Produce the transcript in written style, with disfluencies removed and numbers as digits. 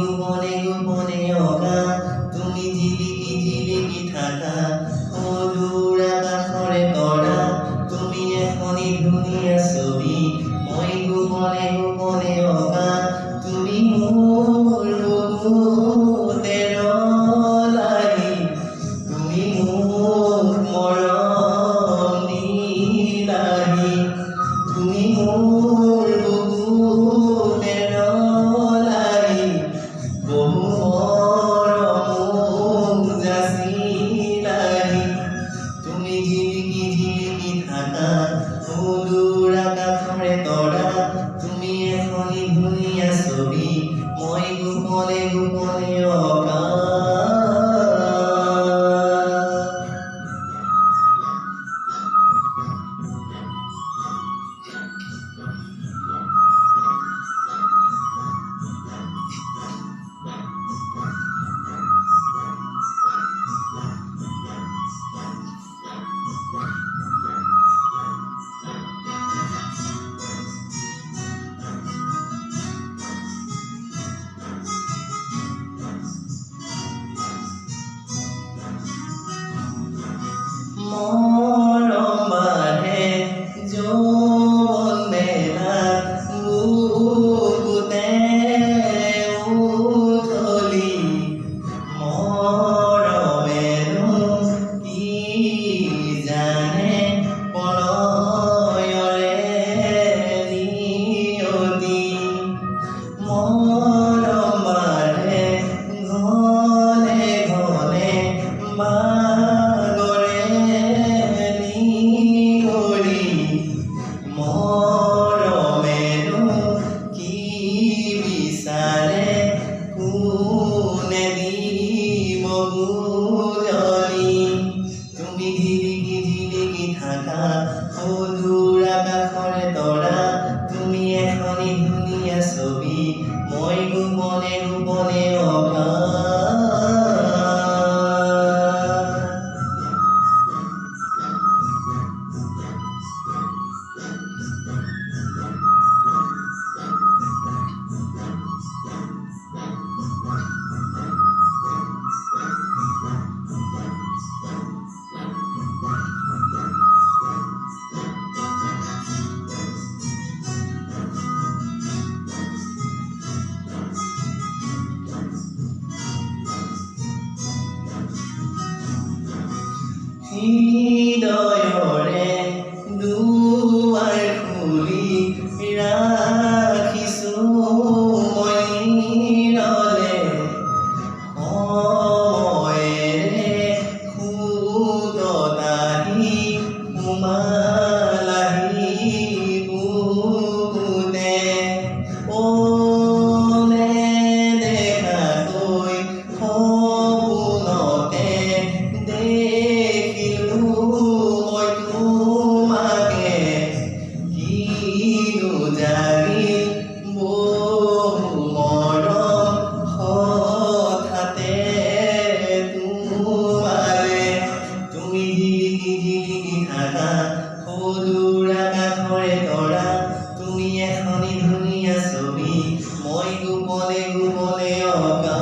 গোপনে গোপনে অকা তুমি জিলিকি জিলিকি থাকা দূৰ আকাশৰে তৰা তুমি এখনি ধুনীয়া ছবি মই গোপনে গোপনে অকা তুমি মোৰ বুকুতে ৰলাহি তুমি মোক মৰম দিলাহি তুমি মোৰ বুকুতে ৰলাহি বহু মৰম যাচিলাহি তুমি জিলিকি জিলিকি থাকা দূৰ আকাশৰে তৰা তুমি এখনি ধুনীয়া ছবি মই গোপনে গোপনে অকা মৰমাৰে যৌৱন মেলাত বুকুতে উঠলি মৰমেনো কি জানে প্ৰণয়ৰে নিয়তি মৰমাৰে ঘনে ঘনে মৰমেনো কি বিচাৰে কোনে দিব বুজনি তুমি জিলিকি জিলিকি থাকা দূৰ আকাশৰে তৰা তুমি এখনি ধুনীয়া ছবি মই গোপনে গোপনে অকা হৃদয়ৰে দুৱাৰ খুলি ৰাখিছোঁ মই নিৰলে সময়েৰে খুদতাহি সোমালাহি বুকুতে নেদেখাকৈ সপোনতে মই তোমাকে কিনো জানিল বহু মৰম হঠাতে তোমাৰে তুমি জিলিকি জিলিকি থাকা দূৰ আকাশৰে তৰা তুমি এখনি ধুনীয়া ছবি মই গোপনে গোপনে অকা